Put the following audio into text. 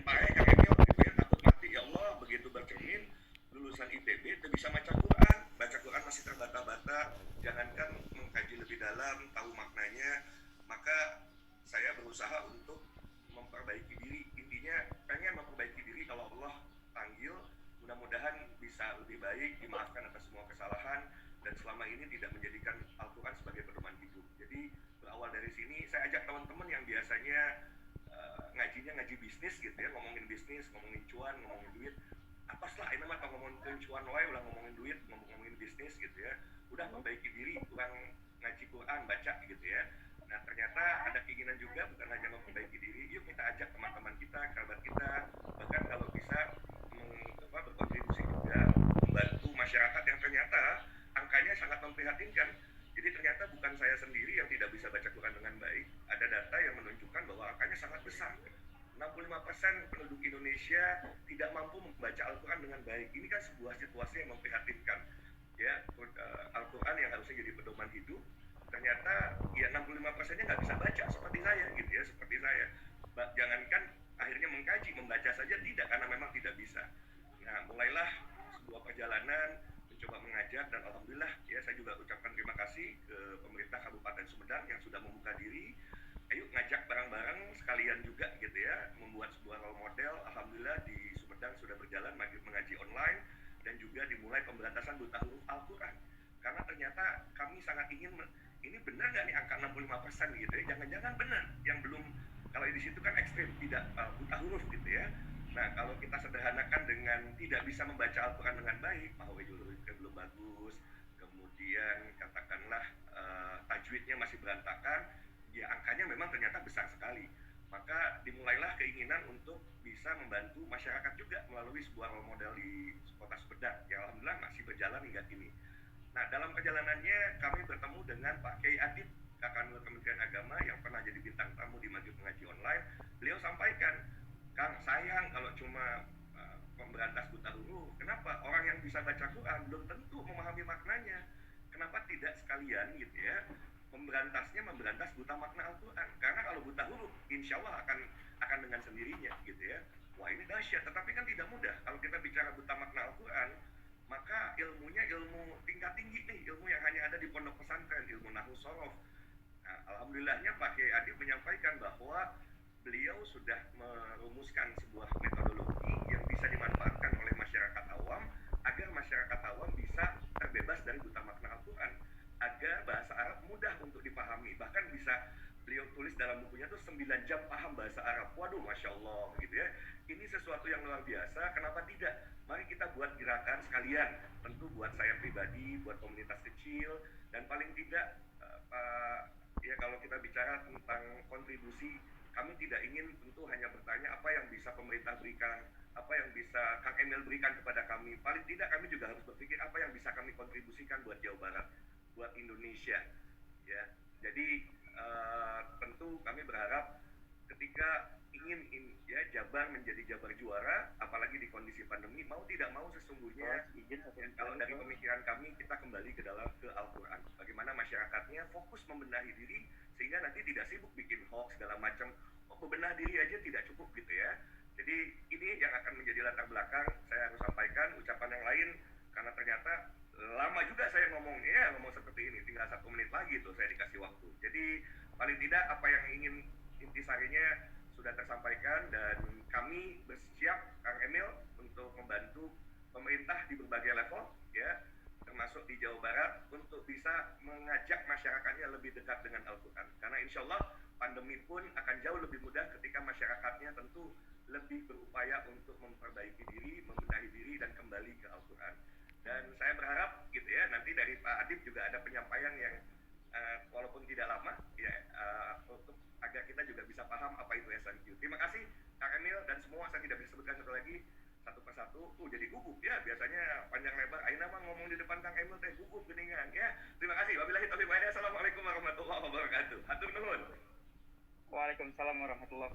pae Kang Emil gitu ya, takut mati. Ya Allah, begitu bercermin lulusan ITB itu bisa baca Quran masih terbata-bata, jangankan mengkaji lebih dalam, tahu maknanya. Maka saya berusaha untuk memperbaiki diri, intinya pengen memperbaiki diri. Kalau Allah panggil, mudah-mudahan bisa lebih baik, dimaafkan atas semua kesalahan, dan selama ini tidak menjadikan Al-Quran sebagai pedoman hidup. Jadi berawal dari sini, saya ajak teman-teman yang biasanya ngajinya ngaji bisnis gitu ya, ngomongin bisnis, ngomongin cuan, ngomongin duit, apa lah ini mah ngomongin cuan wae, ulah ngomongin duit, ngomongin bisnis gitu ya, udah memperbaiki diri, kurang ngaji Quran, baca gitu ya. Nah ternyata ada keinginan juga bukan hanya memperbaiki diri, yuk kita ajak teman-teman kita, kerabat kita, bahkan kalau bisa berkontribusi juga membantu masyarakat yang ternyata angkanya sangat memprihatinkan. Jadi ternyata bukan saya sendiri yang tidak bisa baca Quran dengan baik, ada data yang menunjukkan bahwa angkanya sangat besar. 65% penduduk Indonesia tidak mampu membaca Al-Quran dengan baik. Ini kan sebuah situasi yang memprihatinkan. Ya, Al-Quran yang harusnya jadi pedoman hidup, ternyata ya 65%-nya nggak bisa baca seperti saya gitu ya, seperti saya. Jangankan akhirnya mengkaji, membaca saja tidak, karena memang tidak bisa. Nah, mulailah sebuah perjalanan mencoba mengajak, dan alhamdulillah ya saya juga ucapkan terima kasih ke pemerintah Kabupaten Sumedang yang sudah membuka diri. Ayo ngajak bareng-bareng sekalian juga gitu ya, membuat sebuah role model. Alhamdulillah di Sumedang sudah berjalan mengaji online, dan juga dimulai pemberantasan buta huruf Al-Quran. Karena ternyata kami sangat ingin, ini benar nggak nih angka 65% gitu ya, jangan-jangan benar, yang belum, kalau di situ kan ekstrim, tidak buta huruf gitu ya. Nah kalau kita sederhanakan dengan tidak bisa membaca Al-Quran dengan baik, mahawiyul hurufnya belum bagus, kemudian katakanlah tajwidnya masih berantakan, ya angkanya memang ternyata besar sekali. Maka dimulailah keinginan untuk bisa membantu masyarakat juga melalui sebuah role model di kota Sumedang yang alhamdulillah masih berjalan hingga kini. Nah dalam perjalanannya kami bertemu dengan Pak Kiai Adib, Kakanwil Kementerian Agama yang pernah jadi bintang tamu di Majlis Mengaji Online. Beliau sampaikan, Kang sayang kalau cuma memberantas buta huruf, kenapa orang yang bisa baca Quran belum tentu memahami maknanya, kenapa tidak sekalian gitu ya memberantas buta makna Al-Quran. Karena kalau buta huruf insya Allah akan dengan sendirinya gitu ya. Wah ini dahsyat, tetapi kan tidak mudah. Kalau kita bicara buta makna Al-Quran, maka ilmunya ilmu tingkat tinggi nih, ilmu yang hanya ada di pondok pesantren, ilmu nahwu sorof. Nah, alhamdulillahnya Pak Kiai Adi menyampaikan bahwa beliau sudah merumuskan sebuah metodologi yang bisa dimanfaatkan oleh masyarakat awam, agar masyarakat awam bisa terbebas dari buta makna Al-Quran, agar bahasa Arab mudah untuk dipahami. Bahkan bisa beliau tulis dalam bukunya tuh 9 jam paham bahasa Arab. Waduh, Masya Allah gitu ya. Ini sesuatu yang luar biasa, kenapa tidak? Mari kita buat gerakan sekalian, tentu buat saya pribadi, buat komunitas kecil, dan paling tidak ya kalau kita bicara tentang kontribusi, kami tidak ingin tentu hanya bertanya apa yang bisa pemerintah berikan, apa yang bisa Kang Emil berikan kepada kami. Paling tidak kami juga harus berpikir apa yang bisa kami kontribusikan buat Jawa Barat, buat Indonesia ya. Jadi tentu kami berharap ketika ingin ya Jabar menjadi Jabar juara, apalagi di kondisi pandemi, mau tidak mau sesungguhnya kalau dari pemikiran kami kita kembali ke Al-Quran. Bagaimana masyarakatnya fokus membenahi diri sehingga nanti tidak sibuk bikin hoax segala macam. Membenah diri aja tidak cukup gitu ya. Jadi ini yang akan menjadi latar belakang. Saya harus sampaikan ucapan yang lain karena ternyata lama juga saya ngomong seperti ini, tinggal 1 menit lagi tuh saya dikasih waktu. Jadi paling tidak apa yang ingin intisarinya sudah tersampaikan, dan kami bersiap Kang Emil untuk membantu pemerintah di berbagai level ya, termasuk di Jawa Barat, untuk bisa mengajak masyarakatnya lebih dekat dengan Al-Quran. Karena insya Allah pandemi pun akan jauh lebih mudah ketika masyarakatnya tentu lebih berupaya untuk memperbaiki diri, membenahi diri, dan kembali ke Al-Quran. Dan saya berharap gitu ya, nanti dari Pak Adib juga ada penyampaian yang walaupun tidak lama ya, untuk agar kita juga bisa paham apa itu SMQ. Terima kasih Kang Emil dan semua, saya tidak bisa sebutkan satu lagi satu persatu. Jadi gugup ya, biasanya panjang lebar aina mah ngomong di depan Kang Emil teh gugup geningan ya. Terima kasih. Wabillahi taufiq wal hidayah. Assalamualaikum warahmatullahi wabarakatuh. Hatur nuhun. Waalaikumsalam warahmatullahi wabarakatuh.